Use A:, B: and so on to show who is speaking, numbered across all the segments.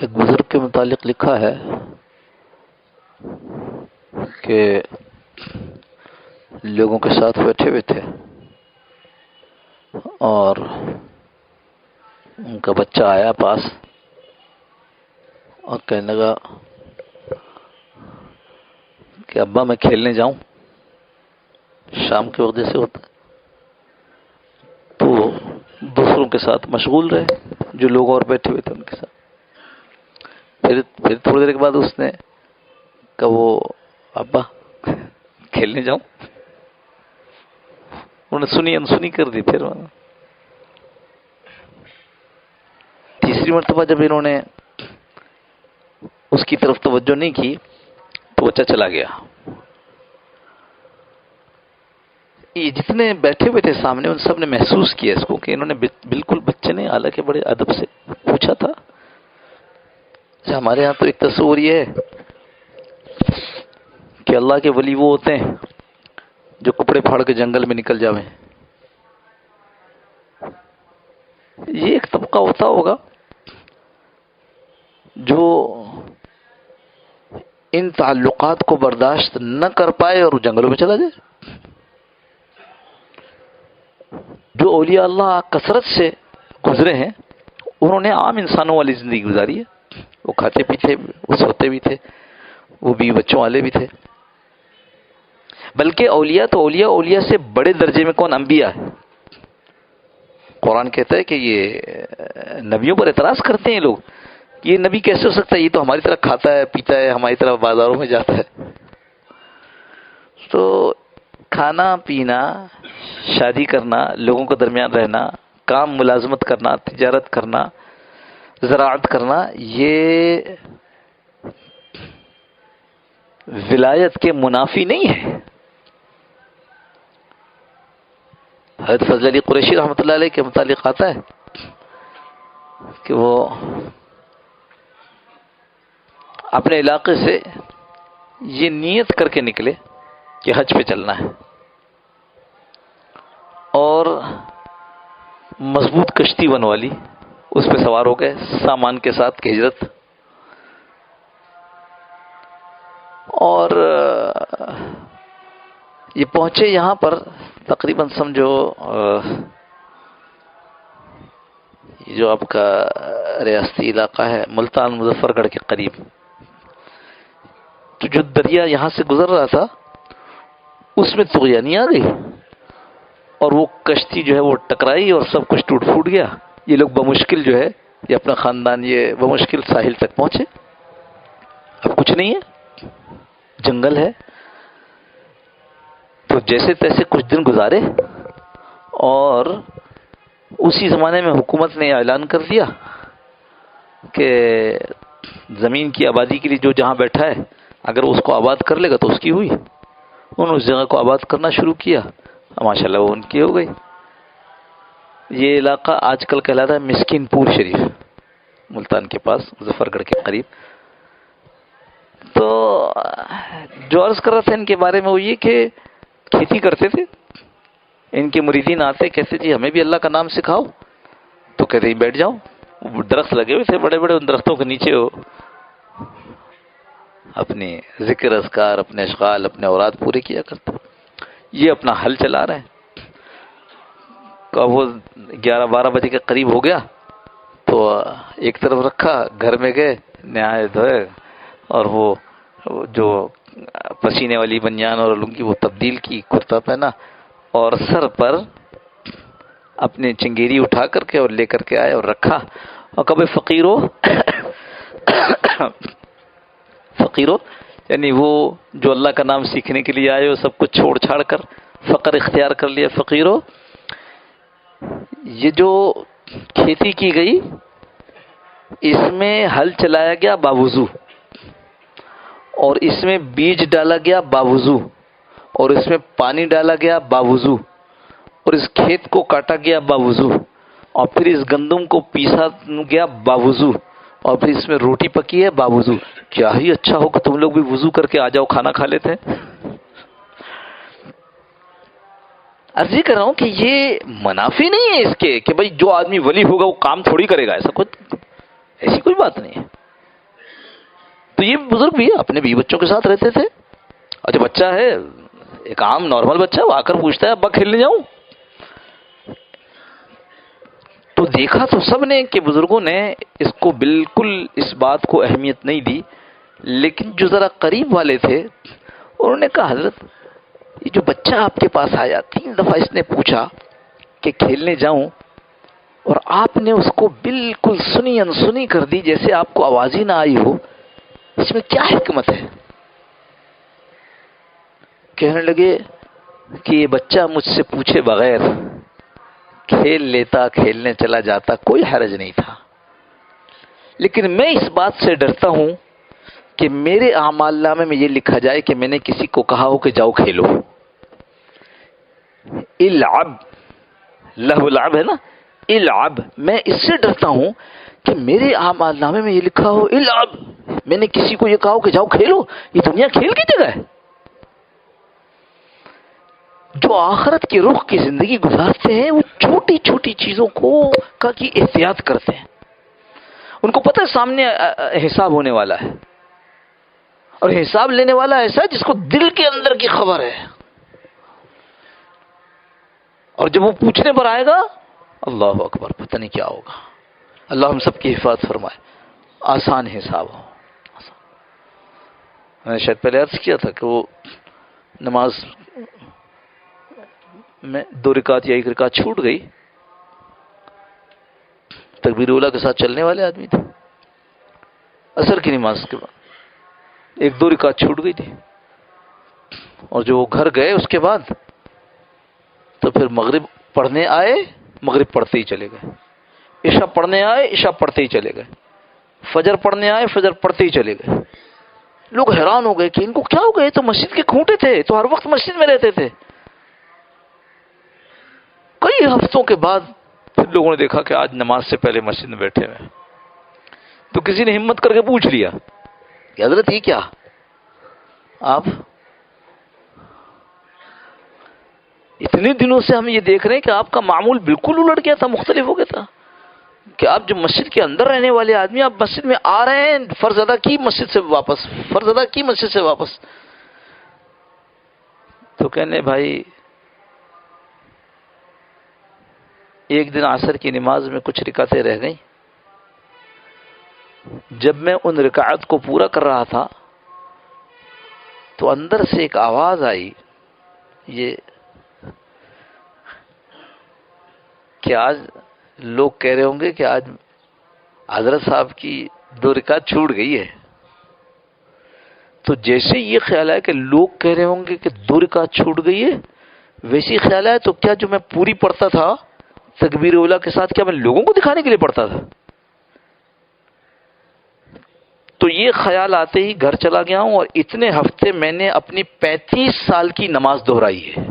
A: ایک بزرگ کے متعلق لکھا ہے کہ لوگوں کے ساتھ بیٹھے ہوئے تھے اور ان کا بچہ آیا پاس اور کہنے لگا کہ ابا میں کھیلنے جاؤں، شام کے وقت جیسے ہوتا ہے، تو دوسروں کے ساتھ مشغول رہے جو لوگ اور بیٹھے ہوئے تھے ان کے ساتھ۔ پھر تھوڑی دیر کے بعد اس نے کہا وہ ابا کھیلنے جاؤں، انہوں نے سنی انسنی کر دی۔ پھر تیسری مرتبہ جب انہوں نے اس کی طرف توجہ نہیں کی تو بچہ چلا گیا۔ یہ جتنے بیٹھے ہوئے تھے سامنے ان سب نے محسوس کیا اس کو کہ انہوں نے بالکل بچے نے حالانکہ بڑے ادب سے پوچھا تھا۔ ہمارے ہاں تو ایک تصور یہ ہے کہ اللہ کے ولی وہ ہوتے ہیں جو کپڑے پھاڑ کے جنگل میں نکل جاویں۔ یہ ایک طبقہ ہوتا ہوگا جو ان تعلقات کو برداشت نہ کر پائے اور جنگلوں میں چلا جائے۔ جو اولیاء اللہ کثرت سے گزرے ہیں انہوں نے عام انسانوں والی زندگی گزاری ہے، وہ کھاتے پیتے وہ سوتے بھی تھے، وہ بیوی بچوں والے بھی تھے۔ بلکہ اولیاء تو اولیاء سے بڑے درجے میں کون؟ انبیاء ہے۔ قرآن کہتا ہے کہ یہ نبیوں پر اعتراض کرتے ہیں یہ لوگ، یہ نبی کیسے ہو سکتا ہے، یہ تو ہماری طرح کھاتا ہے پیتا ہے، ہماری طرح بازاروں میں جاتا ہے۔ تو کھانا پینا، شادی کرنا، لوگوں کے درمیان رہنا، کام ملازمت کرنا، تجارت کرنا، زراعت کرنا، یہ ولایت کے منافی نہیں ہے۔ حضرت فضل علی قریشی رحمۃ اللہ علیہ کے متعلق آتا ہے کہ وہ اپنے علاقے سے یہ نیت کر کے نکلے کہ حج پہ چلنا ہے، اور مضبوط کشتی بنوا لی، اس پہ سوار ہو گئے سامان کے ساتھ کی ہجرت، اور یہ پہنچے یہاں پر تقریباً سمجھو یہ جو آپ کا ریاستی علاقہ ہے ملتان مظفر گڑھ کے قریب، تو جو دریا یہاں سے گزر رہا تھا اس میں طغیانی آ گئی اور وہ کشتی جو ہے وہ ٹکرائی اور سب کچھ ٹوٹ پھوٹ گیا۔ یہ لوگ بمشکل جو ہے یہ اپنا خاندان یہ بمشکل ساحل تک پہنچے، اب کچھ نہیں ہے، جنگل ہے۔ تو جیسے تیسے کچھ دن گزارے اور اسی زمانے میں حکومت نے اعلان کر دیا کہ زمین کی آبادی کے لیے جو جہاں بیٹھا ہے اگر اس کو آباد کر لے گا تو اس کی ہوئی۔ انہوں نے اس جگہ کو آباد کرنا شروع کیا، ماشاءاللہ وہ ان کی ہو گئی۔ یہ علاقہ آج کل کہلاتا ہے مسکین پور شریف، ملتان کے پاس مظفر گڑھ کے قریب۔ تو جو عرض کر رہا تھا ان کے بارے میں وہ یہ کہ کھیتی کرتے تھے، ان کے مریدین آتے کہتے جی ہمیں بھی اللہ کا نام سکھاؤ، تو کہتے ہی بیٹھ جاؤ۔ درخت لگے ہوئے تھے بڑے بڑے، ان درختوں کے نیچے ہو اپنے ذکر اذکار، اپنے اشغال، اپنے اوراد پورے کیا کرتے۔ یہ اپنا حل چلا رہے ہیں۔ تو وہ 11-12 بجے کے قریب ہو گیا تو ایک طرف رکھا، گھر میں گئے، نہائے دھوئے، اور وہ جو پسینے والی بنیان اور لنگی وہ تبدیل کی، کرتا پہنا، اور سر پر اپنے چنگیری اٹھا کر کے اور لے کر کے آئے اور رکھا، اور کبھی فقیرو فقیرو یعنی وہ جو اللہ کا نام سیکھنے کے لیے آئے ہو سب کچھ چھوڑ چھاڑ کر فقر اختیار کر لیا۔ فقیرو، یہ جو کھیتی کی گئی اس میں ہل چلایا گیا باوضو، اور اس میں بیج ڈالا گیا باوضو، اور اس میں پانی ڈالا گیا باوضو، اور اس کھیت کو کاٹا گیا باوضو، اور پھر اس گندم کو پیسا گیا باوضو، اور پھر اس میں روٹی پکی ہے باوضو۔ کیا ہی اچھا ہو کہ تم لوگ بھی وضو کر کے آ جاؤ، کھانا کھا لیتے ہیں۔ عرض یہ کر رہا ہوں کہ یہ منافی نہیں ہے اس کے کہ بھئی جو آدمی ولی ہوگا وہ کام تھوڑی کرے گا، ایسا کچھ ایسی کوئی بات نہیں ہے۔ تو یہ بزرگ بھی اپنے بیوی بچوں کے ساتھ رہتے تھے، اور جو بچہ ہے ایک عام نارمل بچہ، وہ آ کر پوچھتا ہے ابا کھیلنے جاؤں؟ تو دیکھا تو سب نے کہ بزرگوں نے اس کو بالکل اس بات کو اہمیت نہیں دی، لیکن جو ذرا قریب والے تھے انہوں نے کہا حضرت یہ جو بچہ آپ کے پاس آیا 3 دفعہ اس نے پوچھا کہ کھیلنے جاؤں، اور آپ نے اس کو بالکل سنی انسنی کر دی جیسے آپ کو آواز ہی نہ آئی ہو، اس میں کیا حکمت ہے؟ کہنے لگے کہ یہ بچہ مجھ سے پوچھے بغیر کھیل لیتا، کھیلنے چلا جاتا، کوئی حرج نہیں تھا، لیکن میں اس بات سے ڈرتا ہوں کہ میرے اعمال نامے میں یہ لکھا جائے کہ میں نے کسی کو کہا ہو کہ جاؤ کھیلو۔ العب، لہو العب ہے نا، العب، میں اس سے ڈرتا ہوں کہ میرے اعمال نامے میں یہ لکھا ہو العب، میں نے کسی کو یہ کہا ہو کہ جاؤ کھیلو۔ یہ دنیا کھیل کی جگہ ہے؟ جو آخرت کے رخ کی زندگی گزارتے ہیں وہ چھوٹی چھوٹی چیزوں کی احتیاط کرتے ہیں، ان کو پتہ ہے سامنے حساب ہونے والا ہے، اور حساب لینے والا ایسا ہے جس کو دل کے اندر کی خبر ہے، اور جب وہ پوچھنے پر آئے گا اللہ اکبر، پتہ نہیں کیا ہوگا۔ اللہ ہم سب کی حفاظت فرمائے، آسان حساب ہو۔ میں نے شاید پہلے عرض کیا تھا کہ وہ نماز میں 2 رکعت یا 1 رکعت چھوٹ گئی، تکبیر اولیٰ کے ساتھ چلنے والے آدمی تھے، عصر کی نماز کے بعد 1-2 رکعت چھوٹ گئی تھی، اور جو وہ گھر گئے اس کے بعد تو پھر مغرب پڑھنے آئے، مغرب پڑھتے ہی چلے گئے، عشاء پڑھنے آئے، عشاء پڑھتے ہی چلے گئے، فجر پڑھنے آئے، فجر پڑھتے ہی چلے گئے۔ لوگ حیران ہو گئے کہ ان کو کیا ہو گئے، تو مسجد کے کھوٹے تھے، تو ہر وقت مسجد میں رہتے تھے۔ کئی ہفتوں کے بعد پھر لوگوں نے دیکھا کہ آج نماز سے پہلے مسجد میں بیٹھے ہوئے، تو کسی نے ہمت کر کے پوچھ لیا کہ حضرت یہ کیا، آپ اتنے دنوں سے ہم یہ دیکھ رہے ہیں کہ آپ کا معمول بالکل الٹ گیا تھا، مختلف ہو گیا تھا، کہ آپ جو مسجد کے اندر رہنے والے آدمی آپ مسجد میں آ رہے ہیں، فرض ادا کی مسجد سے واپس، فرض ادا کی مسجد سے واپس۔ تو کہنے بھائی ایک دن عصر کی نماز میں کچھ رکعتیں رہ گئیں، جب میں ان رکعت کو پورا کر رہا تھا تو اندر سے ایک آواز آئی، یہ کہ آج لوگ کہہ رہے ہوں گے کہ آج حضرت صاحب کی 2 رکعت چھوٹ گئی ہے۔ تو جیسے یہ خیال ہے کہ لوگ کہہ رہے ہوں گے کہ 2 رکعت چھوٹ گئی ہے، ویسی خیال ہے تو کیا جو میں پوری پڑھتا تھا تکبیر اولیٰ کے ساتھ، کیا میں لوگوں کو دکھانے کے لیے پڑھتا تھا؟ تو یہ خیال آتے ہی گھر چلا گیا ہوں، اور اتنے ہفتے میں نے اپنی 35 سال کی نماز دہرائی ہے۔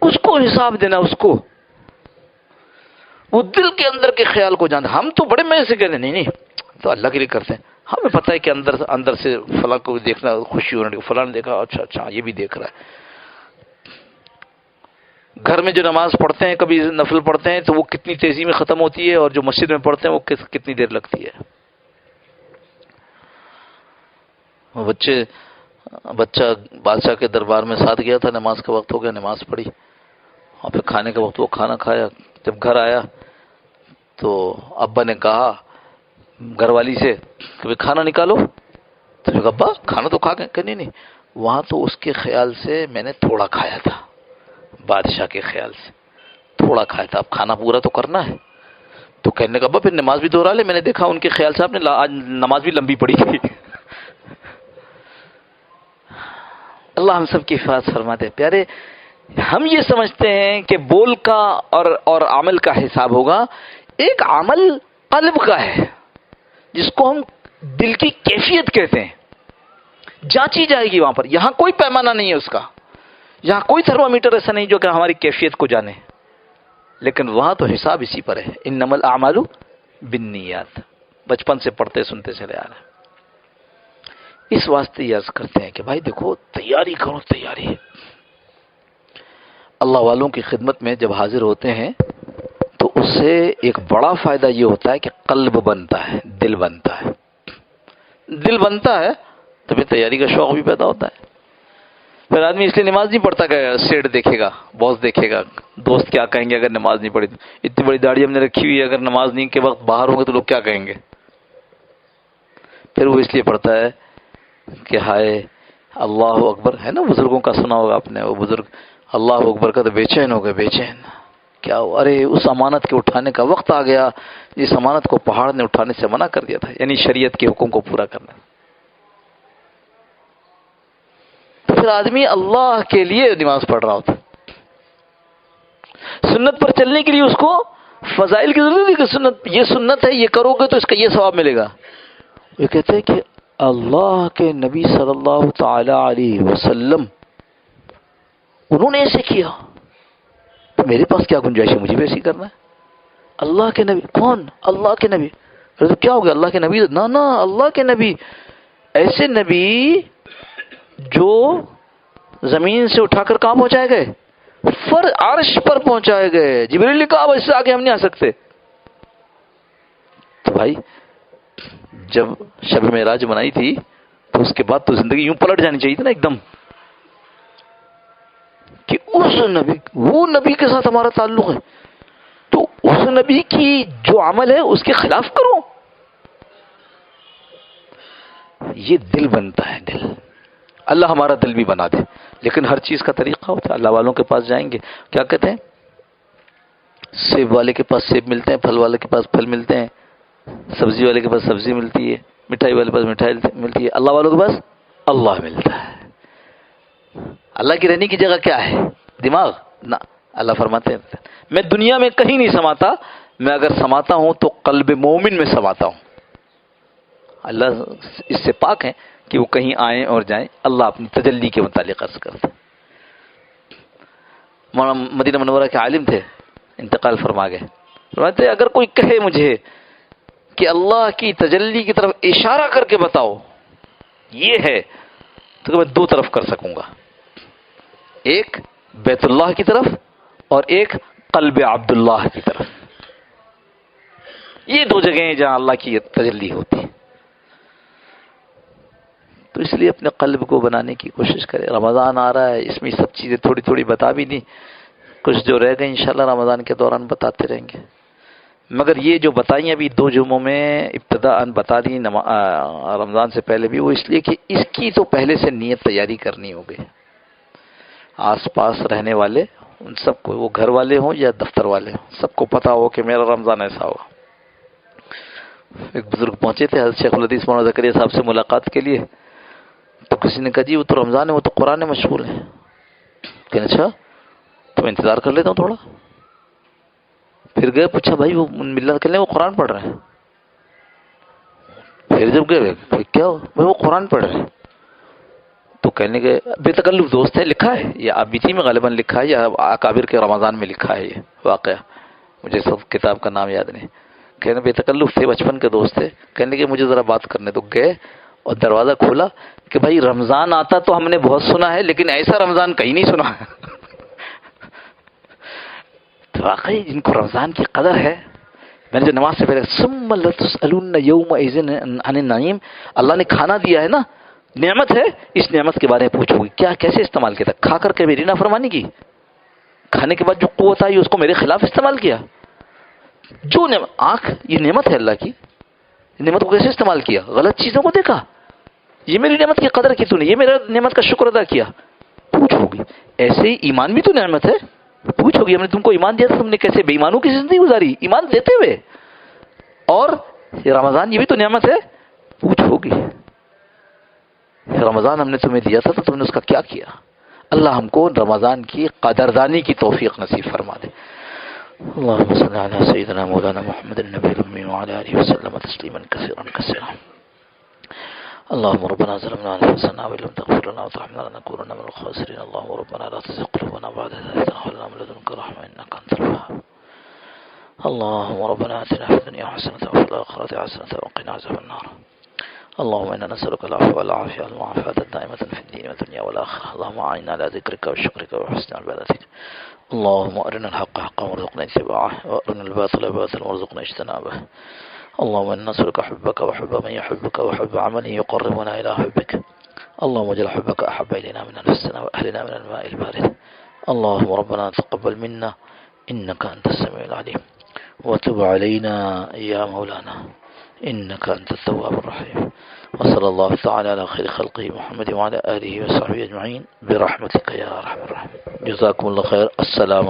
A: اس کو حساب دینا، اس کو وہ دل کے اندر کے خیال کو جانتا۔ ہم تو بڑے مزے سے کہتے ہیں نہیں تو اللہ کے لیے کرتے ہیں، ہمیں پتہ ہے کہ اندر سے فلاں کو دیکھنا خوشی ہونے کی، فلاں نے دیکھا اچھا یہ بھی دیکھ رہا ہے۔ گھر میں جو نماز پڑھتے ہیں، کبھی نفل پڑھتے ہیں تو وہ کتنی تیزی میں ختم ہوتی ہے، اور جو مسجد میں پڑھتے ہیں وہ کتنی دیر لگتی ہے۔ وہ بچہ بادشاہ کے دربار میں ساتھ گیا تھا، نماز کا وقت ہو گیا، نماز پڑھی، اور پھر کھانے کا وقت، وہ کھانا کھایا۔ جب گھر آیا تو ابا نے کہا گھر والی سے کہ کھانا نکالو، تو ابا کھانا تو کھا کے نہیں، وہاں تو اس کے خیال سے میں نے تھوڑا کھایا تھا، بادشاہ کے خیال سے تھوڑا کھایا تھا، اب کھانا پورا تو کرنا ہے۔ تو کہنے کا ابا پھر نماز بھی دوہرا لے، میں نے دیکھا ان کے خیال سے آپ نے آج نماز بھی لمبی پڑھی تھی۔ اللہ ہم سب کی حفاظت فرماتے ہیں۔ پیارے، ہم یہ سمجھتے ہیں کہ بول کا اور عمل کا حساب ہوگا، ایک عمل قلب کا ہے جس کو ہم دل کی کیفیت کہتے ہیں، جانچی جائے گی وہاں پر، یہاں کوئی پیمانہ نہیں ہے اس کا، یہاں کوئی تھرمامیٹر ایسا نہیں جو کہ ہماری کیفیت کو جانے، لیکن وہاں تو حساب اسی پر ہے، انما الاعمال بالنیات، بچپن سے پڑھتے سنتے چلے آ رہے ہیں۔ اس واسطے یہ عرض کرتے ہیں کہ بھائی دیکھو، تیاری کرو، تیاری ہے۔ اللہ والوں کی خدمت میں جب حاضر ہوتے ہیں تو اس سے ایک بڑا فائدہ یہ ہوتا ہے کہ قلب بنتا ہے، دل بنتا ہے۔ دل بنتا ہے تو پھر تیاری کا شوق بھی پیدا ہوتا ہے. پھر آدمی اس لیے نماز نہیں پڑھتا کہ سیٹ دیکھے گا، باس دیکھے گا، دوست کیا کہیں گے اگر نماز نہیں پڑھی. اتنی بڑی داڑھی ہم نے رکھی ہوئی ہے، اگر نماز نہیں کے وقت باہر ہوں گے تو لوگ کیا کہیں گے. پھر وہ اس لیے پڑھتا ہے کہ ہائے اللہ اکبر، ہے نا بزرگوں کا سنا ہوگا آپ نے، وہ بزرگ اللہ اکبر کا تو بے چین ہو گئے، بے چین کیا ہوا؟ ارے اس امانت کے اٹھانے کا وقت آ گیا جس امانت کو پہاڑ نے اٹھانے سے منع کر دیا تھا، یعنی شریعت کے حکم کو پورا کرنا. تو پھر آدمی اللہ کے لیے نماز پڑھ رہا ہوتا. سنت پر چلنے کے لیے اس کو فضائل کی ضرورت ہے کہ سنت، یہ سنت ہے، یہ کرو گے تو اس کا یہ ثواب ملے گا. وہ کہتے ہیں کہ اللہ کے نبی صلی اللہ تعالی علیہ وسلم انہوں نے ایسے کیا تو میرے پاس کیا گنجائش ہے مجھے بھی ایسے کرنا ہے. اللہ کے نبی کون؟ اللہ کے نبی. تو کیا ہو گیا اللہ کے نبی؟ نہ اللہ کے نبی، ایسے نبی جو زمین سے اٹھا کر کہاں پہنچائے گئے؟ عرش پر پہنچائے گئے. جبریل نے کہا اس سے آگے ہم نہیں آ سکتے. تو بھائی جب شب معراج منائی تھی تو اس کے بعد تو زندگی یوں پلٹ جانی چاہیے تھی نا ایک دم، کہ اس نبی، وہ نبی کے ساتھ ہمارا تعلق ہے تو اس نبی کی جو عمل ہے اس کے خلاف کرو. یہ دل بنتا ہے، دل. اللہ ہمارا دل بھی بنا دے. لیکن ہر چیز کا طریقہ ہوتا ہے. اللہ والوں کے پاس جائیں گے، کیا کہتے ہیں؟ سیب والے کے پاس سیب ملتے ہیں، پھل والے کے پاس پھل ملتے ہیں، سبزی والے کے پاس سبزی ملتی ہے، مٹھائی والے کے پاس مٹھائی ملتی ہے. اللہ والوں کے پاس اللہ ملتا ہے. اللہ کی رہنے کی جگہ کیا ہے؟ دماغ نہ. اللہ فرماتے ہیں میں دنیا میں کہیں نہیں سماتا، میں اگر سماتا ہوں تو قلب مومن میں سماتا ہوں. اللہ اس سے پاک ہیں کہ وہ کہیں آئیں اور جائیں. اللہ اپنی تجلی کے متعلق عرض کرتے ہیں. مدینہ منورہ کے عالم تھے، انتقال فرما گئے. فرماتے اگر کوئی کہے مجھے کہ اللہ کی تجلی کی طرف اشارہ کر کے بتاؤ یہ ہے، تو میں دو طرف کر سکوں گا، ایک بیت اللہ کی طرف اور ایک قلب عبداللہ کی طرف. یہ دو جگہیں ہیں جہاں اللہ کی تجلی ہوتی ہے. تو اس لیے اپنے قلب کو بنانے کی کوشش کرے. رمضان آ رہا ہے، اس میں سب چیزیں تھوڑی تھوڑی بتا بھی دی، کچھ جو رہ گئے انشاءاللہ رمضان کے دوران بتاتے رہیں گے. مگر یہ جو بتائیں ابھی دو جمعوں میں ابتداءً بتا دی رمضان سے پہلے بھی، وہ اس لیے کہ اس کی تو پہلے سے نیت تیاری کرنی ہوگی. آس پاس رہنے والے ان سب کو، وہ گھر والے ہوں یا دفتر والے ہوں، سب کو پتا ہو کہ میرا رمضان ایسا ہوگا. ایک بزرگ پہنچے تھے حضرت شیخ الحدیث مولانا زکریا صاحب سے ملاقات کے لیے، تو کسی نے کہا جی وہ تو رمضان ہے، وہ تو قرآن میں مشغول ہے. کہ اچھا تو میں انتظار کر لیتا ہوں تھوڑا. پھر گئے، پوچھا بھائی وہ ملت کہنے وہ قرآن پڑھ رہے ہیں. پھر جب گئے کیا ہو بھائی وہ قرآن پڑھ رہے ہیں، تو کہنے کے بے تکلف دوست ہے، لکھا ہے یا آبیتی میں غالباً لکھا ہے یا اکابر کے رمضان میں لکھا ہے یہ واقعہ، مجھے سب کتاب کا نام یاد نہیں. کہنے بے تکلف تھے، بچپن کے دوست تھے. کہنے کہ مجھے ذرا بات کرنے. تو گئے اور دروازہ کھولا کہ بھائی رمضان آتا تو ہم نے بہت سنا ہے لیکن ایسا رمضان کہیں نہیں سنا. تو واقعی جن کو رمضان کی قدر ہے، میں نے جو نماز سے پہلے ثم لتسألن یومئذ عن النعیم، اللہ نے کھانا دیا ہے نا، نعمت ہے، اس نعمت کے بارے میں پوچھو گی کیا کیسے استعمال کیا تھا. کھا کر کے میری نافرمانی کی، کھانے کے بعد جو قوت آئی اس کو میرے خلاف استعمال کیا. جو آنکھ یہ نعمت ہے اللہ کی، نعمت کو کیسے استعمال کیا، غلط چیزوں کو دیکھا. یہ میری نعمت کی قدر کی تو نے، یہ میرا نعمت کا شکر ادا کیا. پوچھو گی. ایسے ہی ایمان بھی تو نعمت ہے، پوچھو گی ہم نے تم کو ایمان دیا تھا، تم نے کیسے بے ایمانوں کی زندگی گزاری ایمان دیتے ہوئے. اور یہ رمضان یہ بھی تو نعمت ہے، پوچھو گی رمضان ہم نے تمہیں دیا تھا تو تم نے اس کا کیا کیا. اللہ ہم کو رمضان کی قدردانی کی توفیق نصیب فرما دے. اللهم صل على سيدنا مولانا محمد النبي الأمي وعلى آله وسلم تسليما كثيرا كثيرا. اللهم ربنا ظلمنا أنفسنا وإن لم تغفر لنا وترحمنا لنكونن من الخاسرين. اللهم ربنا لا تزغ قلوبنا بعد إذ هديتنا وهب لنا من لدنك رحمة إنك أنت الوهاب. اللهم ربنا آتنا في الدنيا حسنة وفي الآخرة حسنة وقنا عذاب النار. اللهم إنا نسألك العفو والعافية والمعافاة الدائمة في الدين والدنيا والآخرة. اللهم أعنا على ذكرك وشكرك وحسن عبادتك. اللهم أرنا الحق حقا وارزقنا اتباعه وأرنا الباطل باطلا وارزقنا اجتنابه. اللهم إنا نسألك حبك وحب من يحبك وحب عمل يقربنا إلى حبك. اللهم اجعل حبك أحب إلينا من نفسنا وأهلنا من الماء البارد. اللهم ربنا تقبل منا إنك أنت السميع العليم وتب علينا يا مولانا إنك أنت التواب الرحيم. وصلى الله تعالى على خير خلقه محمد وعلى آله وصحبه أجمعين برحمتك يا أرحم الراحمين. جزاكم الله خير. السلام